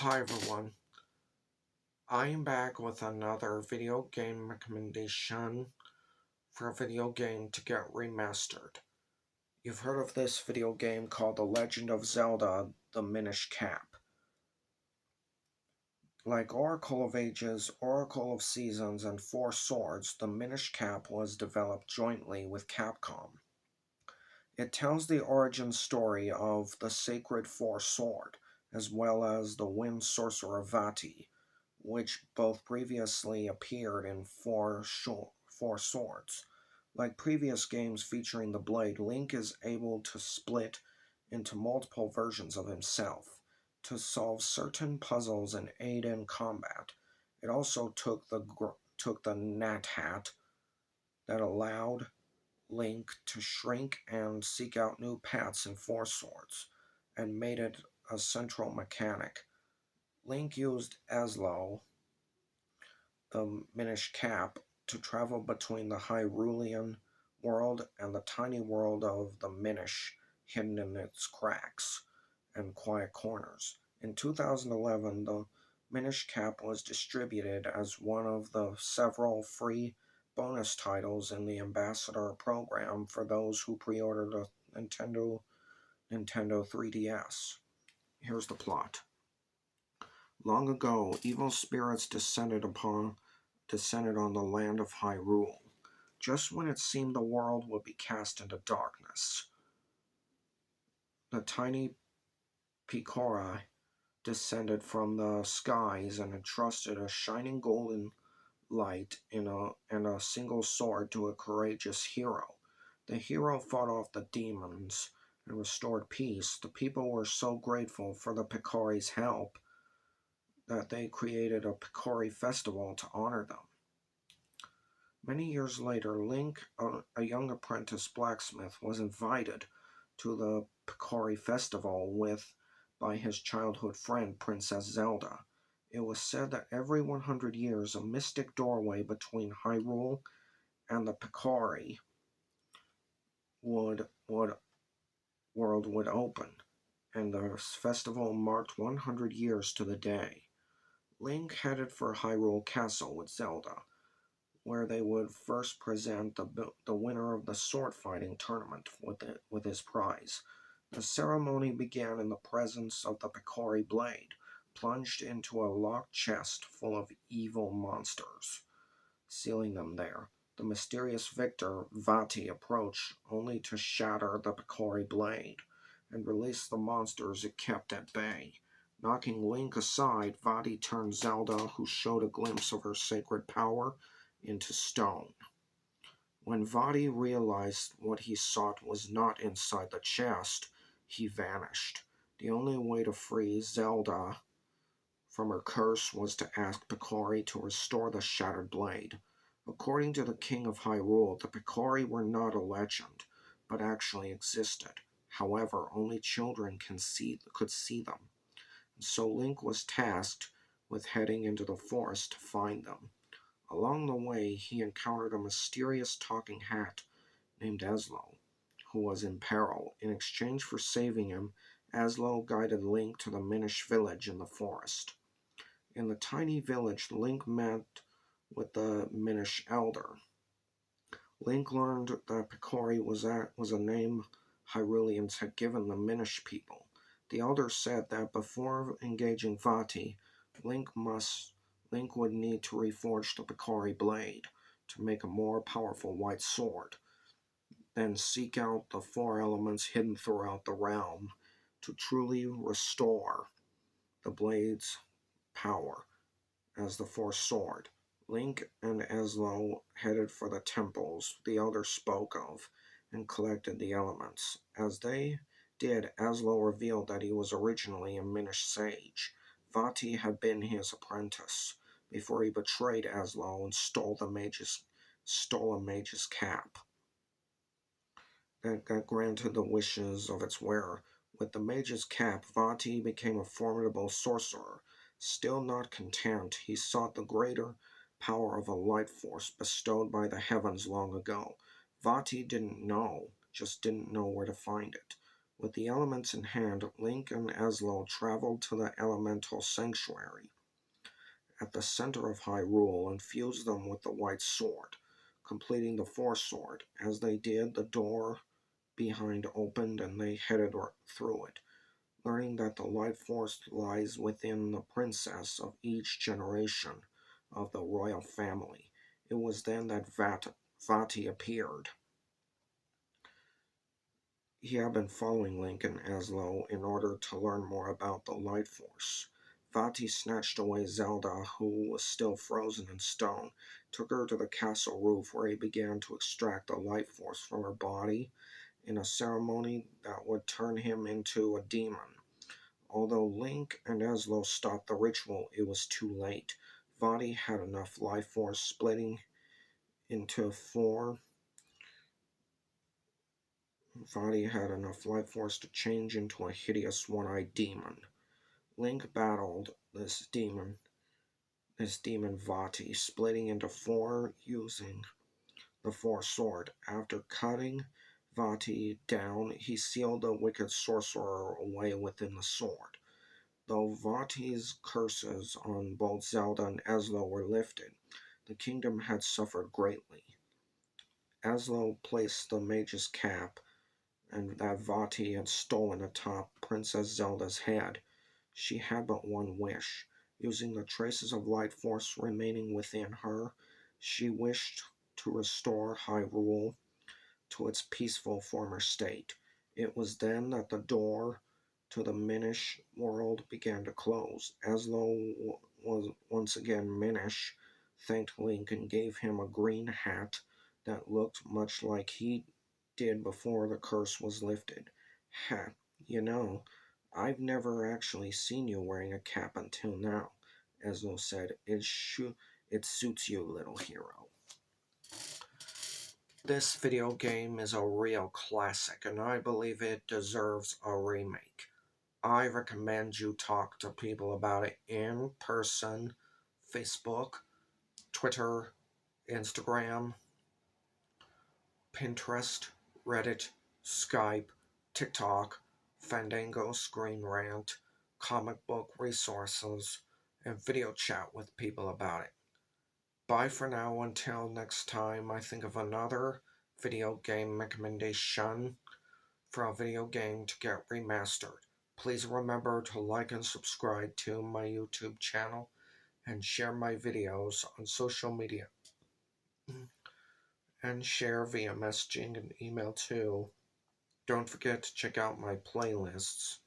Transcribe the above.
Hi everyone, I am back with another video game recommendation for a video game to get remastered. You've heard of this video game called The Legend of Zelda, the Minish Cap. Like Oracle of Ages, Oracle of Seasons, and Four Swords, the Minish Cap was developed jointly with Capcom. It tells the origin story of the Sacred Four Sword, as well as the Wind Sorcerer Vati, which both previously appeared in Four Swords. Like previous games featuring the blade, Link is able to split into multiple versions of himself to solve certain puzzles and aid in combat. It also took the Nat Hat that allowed Link to shrink and seek out new paths in Four Swords, and made it a central mechanic. Link used Aslo, the Minish Cap, to travel between the Hyrulean world and the tiny world of the Minish, hidden in its cracks and quiet corners. In 2011, the Minish Cap was distributed as one of the several free bonus titles in the Ambassador program for those who pre-ordered a Nintendo 3DS. Here's the plot. Long ago, evil spirits descended on the land of Hyrule, just when it seemed the world would be cast into darkness. The tiny Picori descended from the skies and entrusted a shining golden light and a single sword to a courageous hero. The hero fought off the demons and restored peace. The people were so grateful for the Picori's help that they created a Picori festival to honor them. Many years later, Link, a young apprentice blacksmith, was invited to the Picori festival by his childhood friend Princess Zelda. It was said that every 100 years a mystic doorway between Hyrule and the Picori would world would open, and the festival marked 100 years to the day. Link headed for Hyrule Castle with Zelda, where they would first present the winner of the sword fighting tournament with his prize. The ceremony began in the presence of the Picori blade, plunged into a locked chest full of evil monsters, sealing them there. The mysterious victor, Vati, approached only to shatter the Picori blade and release the monsters it kept at bay. Knocking Link aside, Vati turned Zelda, who showed a glimpse of her sacred power, into stone. When Vati realized what he sought was not inside the chest, he vanished. The only way to free Zelda from her curse was to ask Picori to restore the shattered blade. According to the King of Hyrule, the Picori were not a legend, but actually existed. However, only children could see them, and so Link was tasked with heading into the forest to find them. Along the way, he encountered a mysterious talking hat named Aslo, who was in peril. In exchange for saving him, Aslo guided Link to the Minish village in the forest. In the tiny village, Link met with the Minish elder. Link learned that Picori was a name Hyruleans had given the Minish people. The elder said that before engaging Vati, Link would need to reforge the Picori blade to make a more powerful white sword, then seek out the four elements hidden throughout the realm to truly restore the blade's power as the fourth sword. Link and Aslo headed for the temples the elder spoke of and collected the elements. As they did, Aslo revealed that he was originally a Minish sage. Vati had been his apprentice before he betrayed Aslo and stole a mage's cap that granted the wishes of its wearer. With the mage's cap, Vati became a formidable sorcerer. Still not content, he sought the greater power of a light force bestowed by the heavens long ago. Vati didn't know where to find it. With the elements in hand, Link and Ezlo traveled to the elemental sanctuary at the center of Hyrule and fused them with the white sword, completing the Force Sword. As they did, the door behind opened and they headed through it, learning that the life force lies within the princess of each generation of the royal family. It was then that Vati appeared. He had been following Link and Ezlo in order to learn more about the light force. Vati snatched away Zelda, who was still frozen in stone, took her to the castle roof where he began to extract the light force from her body in a ceremony that would turn him into a demon. Although Link and Ezlo stopped the ritual, it was too late. Vati had enough life force splitting into four. Vati had enough life force to change into a hideous one-eyed demon. Link battled this demon Vati, splitting into four using the Force Sword. After cutting Vati down, he sealed the wicked sorcerer away within the sword. Though Vati's curses on both Zelda and Ezlo were lifted, the kingdom had suffered greatly. Ezlo placed the Mage's Cap and that Vati had stolen atop Princess Zelda's head. She had but one wish. Using the traces of light force remaining within her, she wished to restore Hyrule to its peaceful former state. It was then that the door to the Minish world began to close. Ezlo was once again Minish, thanked Link and gave him a green hat that looked much like he did before the curse was lifted. Ha, you know, I've never actually seen you wearing a cap until now, Ezlo said. It suits you, little hero. This video game is a real classic, and I believe it deserves a remake. I recommend you talk to people about it in person, Facebook, Twitter, Instagram, Pinterest, Reddit, Skype, TikTok, Fandango Screen Rant, comic book resources, and video chat with people about it. Bye for now until next time I think of another video game recommendation for a video game to get remastered. Please remember to like and subscribe to my YouTube channel and share my videos on social media. And share via messaging and email too. Don't forget to check out my playlists.